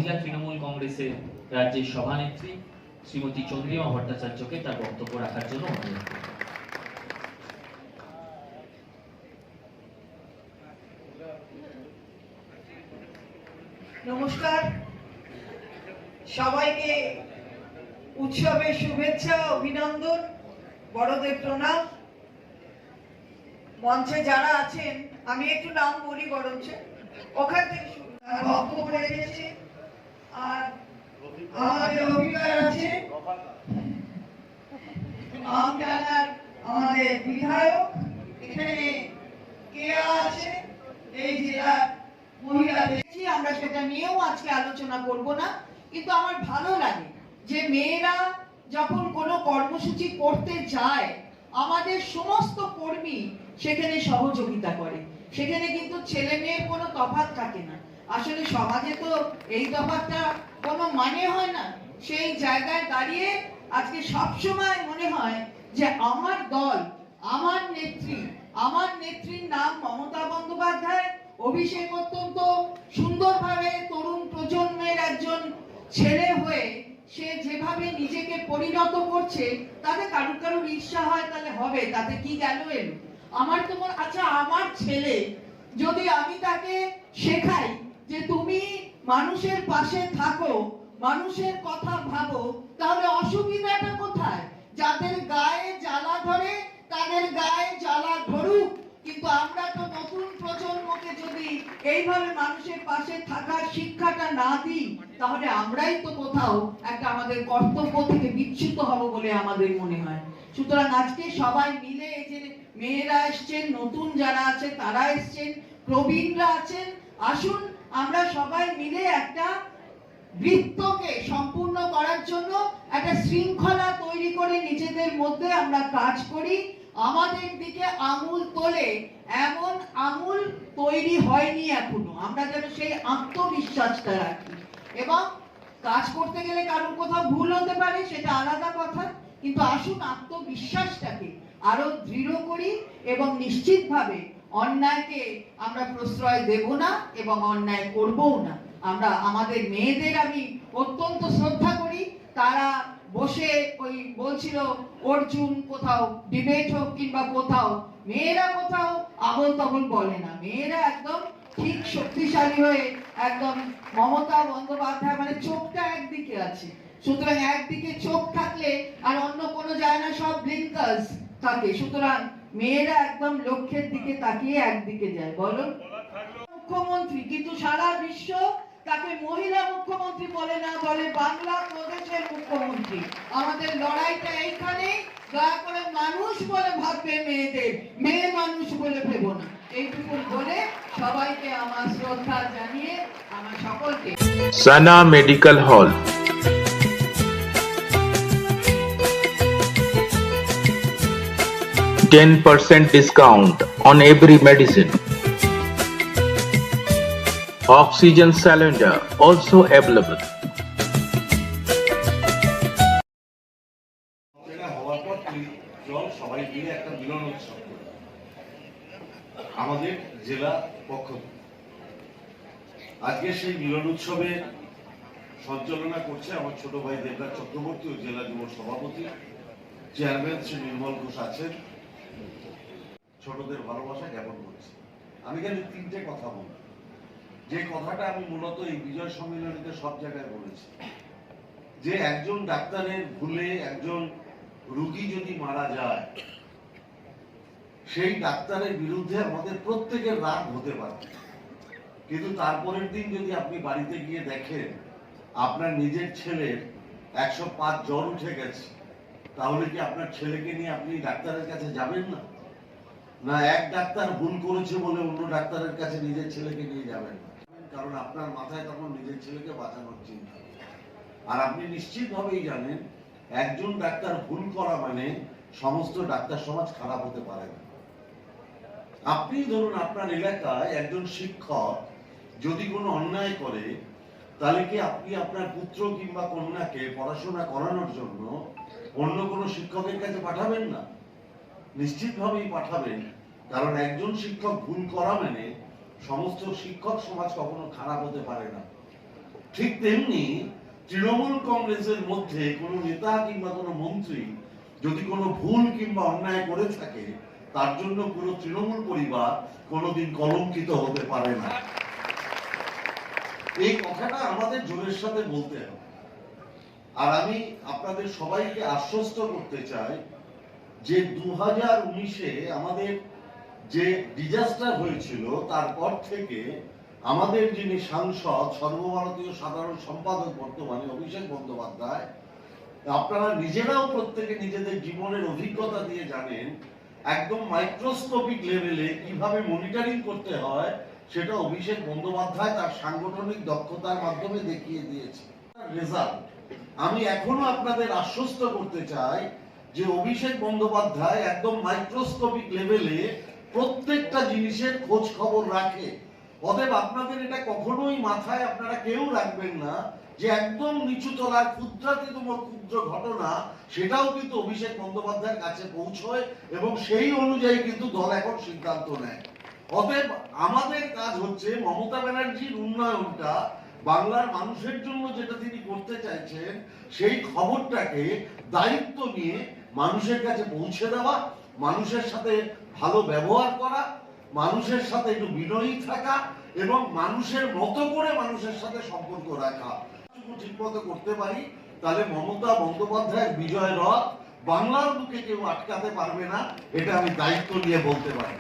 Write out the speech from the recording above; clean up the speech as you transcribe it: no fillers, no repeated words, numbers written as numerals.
মহিলা তৃণমূল কংগ্রেসের রাজ্যের সভানেত্রী শ্রীমতী চন্দ্রিমা ভট্টাচার্যকে তার বক্তব্য রাখার জন্য অনুরোধ করব। নমস্কার, সবাইকে উৎসবের শুভেচ্ছা, অভিনন্দন, বড়দের প্রণাম। মঞ্চে যারা আছেন আমি একটু নাম বলি, বরঞ্চ ওখান থেকে বক্তব্য রেখেছে। আর আমাদের অভিজ্ঞতা আছে আমডাঙ্গার আমাদের বিধায়ক, এখানে কে আছে এই জেলার মহিলাদের, আমরা সেটা নিয়েও আজকে আলোচনা করব না। কিন্তু আমার ভালো লাগে যে মেয়েরা যখন কোনো কর্মসূচি করতে যায় আমাদের সমস্ত কর্মী সেখানে সহযোগিতা করে। সেখানে কিন্তু ছেলে মেয়ের কোনো তফাৎ থাকে না। আসলে সমাজে তো এই তফাৎটা কোনো মানে হয় না। সেই জায়গায় দাঁড়িয়ে আজকে সবসময় মনে হয় যে আমার দল, আমার নেত্রীর নাম মমতা বন্দ্যোপাধ্যায়। অভিষেক অত্যন্ত সুন্দরভাবে তরুণ প্রজন্মের একজন ছেলে হয়ে সে যেভাবে নিজেকে পরিণত করছে তাতে কারুর ঈর্ষা হয়, তাহলে হবে, তাতে কি গেল এলো। আমার তো আচ্ছা, আমার ছেলে যদি আমি তাকে শেখাই যে তুমি মানুষের পাশে থাকো, মানুষের কথা ভাবো, তাহলে অসুবিধাটা কোথায়? যাদের গায়ে জ্বালা ধরে তাদের গায়ে জ্বালা ধরুক। কিন্তু আমরা তো নতুন প্রজন্মকে যদি এইভাবে মানুষের পাশে থাকার শিক্ষাটা না দিই তাহলে আমরাই তো কোথাও একটা আমাদের কর্তব্য থেকে বিচ্যুত হব বলে আমাদের মনে হয়। সুতরাং আজকে সবাই মিলে, এই যে মেয়েরা এসছেন, নতুন যারা আছে তারা এসছেন, প্রবীণরা আছেন, আসুন আমরা সবাই মিলে একটা বৃত্তকে সম্পূর্ণ করার জন্য একটা শৃঙ্খলা তৈরি করে নিজেদের মধ্যে আমরা কাজ করি। আমাদের দিকে আঙুল তোলে এমন আঙুল তৈরি হয়নি এখনো। আমরা যেন সেই আত্মবিশ্বাসটা রাখি, এবং কাজ করতে গেলে কারোর কোথাও ভুল হতে পারে, সেটা আলাদা কথা, কিন্তু আসুন আত্মবিশ্বাসটাকে আরো দৃঢ় করি এবং নিশ্চিতভাবে অন্যায়কে আমরা প্রশ্রয় দেব না এবং অন্যায় করবও না। আমরা আমাদের মেয়েদের আমি অত্যন্ত শ্রদ্ধা করি। তারা বসে ওই বলছিল অর্জুন কোথাও ডিবেট হোক কিংবা কোথাও, মেয়েরা কোথাও আবল তাবল বলে না। মেয়েরা একদম ঠিক শক্তিশালী হয়ে একদম মমতা বন্দ্যোপাধ্যায়, মানে চোখটা একদিকে আছে। সুতরাং একদিকে চোখ থাকলে আর অন্য কোনো যায় না, সব ব্লিঙ্কার্স থাকে। সুতরাং মেয়েরা একদম লক্ষ্যের দিকে তাকিয়ে একদিকে যায়। বলো মুখ্যমন্ত্রী, কিন্তু সারা বিশ্ব তাকে মহিলা মুখ্যমন্ত্রী বলে না, বলে বাংলাদেশের মুখ্যমন্ত্রী। আমাদের লড়াইটা এইখানে, দয়া করে মানুষ বলে ভাববে মেয়েদের, মেয়ে মানুষ বলে ভেবো না। এইটুকু বলে সবাইকে আমার শ্রদ্ধা জানিয়ে আমার সকলকে সানা medical hall, 10% discount on every medicine. Oxygen cylinder also available. আমাদের জেলা পক্ষ আজকে সেই মিলন উৎসবে সঞ্চালনা করছে আমার ছোট ভাই দেবরাজ চক্রবর্তী ও জেলা যুব সভাপতি, চেয়ারম্যান শ্রী নির্মল ঘোষ আছেন। ছোটদের ভালোবাসা জ্ঞাপন করছে। আমি খালি তিনটে কথা বলবো, যে কথাটা আমি মূলত এই বিজয় সম্মেলনীতে সব জায়গায় বলেছি, যে একজন ডাক্তারের ভুলে একজন রোগী যদি মারা যায়, সেই ডাক্তারের বিরুদ্ধে আমাদের প্রত্যেকের রাগ হতে পারে, কিন্তু তারপরের দিন যদি আপনি বাড়িতে গিয়ে দেখেন আপনার নিজের ছেলের 105 জ্বর উঠে গেছে, তাহলে কি আপনার ছেলেকে নিয়ে আপনি ডাক্তারের কাছে যাবেন না? না এক ডাক্তার ভুল করেছে বলে অন্য ডাক্তারের কাছে নিজের ছেলেকে নিয়ে যাবেন না, কারণ আপনার মাথায় তখন নিজের ছেলেকে বাঁচানোর চিন্তা। আর আপনি নিশ্চিতভাবেই জানেন একজন ডাক্তার ভুল করা মানে সমস্ত ডাক্তার সমাজ খারাপ হতে পারে না। আপনি ধরুন আপনার এলাকায় একজন শিক্ষক যদি কোনো অন্যায় করে, তাহলে কি আপনি আপনার পুত্র কিংবা কন্যাকে পড়াশোনা করানোর জন্য অন্য কোনো শিক্ষকের কাছে পাঠাবেন না? নিশ্চিতভাবেই পাঠাবেন, কারণ একজন শিক্ষক ভুল করা মানে সমস্ত শিক্ষক সমাজ কখনো খারাপ হতে পারে না। ঠিক তেমনি তৃণমূল কংগ্রেসের মধ্যে কোনো নেতা কিংবা কোনো মন্ত্রী যদি কোনো ভুল কিংবা অন্যায় করে থাকে, তার জন্য পুরো তৃণমূল পরিবার কোনোদিন কলঙ্কিত হতে পারে না। এই কথাটা আমাদের জোরের সাথে বলতে হবে। আর আমি আপনাদের সবাইকে আশ্বস্ত করতে চাই যে 2019-এ আমাদের যে ডিজাস্টার হয়েছিল, তারপর থেকে আমাদের যিনি সাংসদ, সর্বভারতীয় সাধারণ সম্পাদক বর্তমানে অভিষেক বন্দ্যোপাধ্যায়, আপনারা নিজেরাও প্রত্যেকে নিজেদের জীবনের অভিজ্ঞতা দিয়ে জানেন একদম মাইক্রোস্কোপিক লেভেলে কিভাবে মনিটরিং করতে হয়, সেটা অভিষেক বন্দ্যোপাধ্যায় তার সাংগঠনিক দক্ষতার মাধ্যমে দেখিয়ে দিয়েছে। রেজাল্ট আমি এখনো আপনাদের আশ্বস্ত করতে চাই যে অভিষেক বন্দ্যোপাধ্যায় একদম মাইক্রোস্কোপিক লেভেলে প্রত্যেকটা জিনিসের খোঁজ খবর রাখে। অতএব আপনাদের এটা কখনোই মাথায় আপনারা কেউ রাখবেন না যে একদম নিচু তলার ক্ষুদ্রাতিতম ক্ষুদ্র ঘটনা সেটাও কিন্তু অভিষেক বন্দ্যোপাধ্যায়ের কাছে পৌঁছয় এবং সেই অনুযায়ী কিন্তু দল এখন সিদ্ধান্ত নেয়। অতএব আমাদের কাজ হচ্ছে মমতা ব্যানার্জির উন্নয়নটা, বাংলার মানুষের জন্য যেটা তিনি করতে চাইছেন, সেই খবরটাকে দায়িত্ব নিয়ে মানুষের কাছে পৌঁছে দেওয়া, মানুষের সাথে ভালো ব্যবহার করা, মানুষের সাথে একটু বিনয়ী থাকা এবং মানুষের মতো করে মানুষের সাথে সম্পর্ক রাখা। ঠিক মতো করতে পারি, তাহলে মমতা বন্দ্যোপাধ্যায়ের বিজয় রথ বাংলার বুকে কেউ আটকাতে পারবে না, এটা আমি দায়িত্ব নিয়ে বলতে পারি।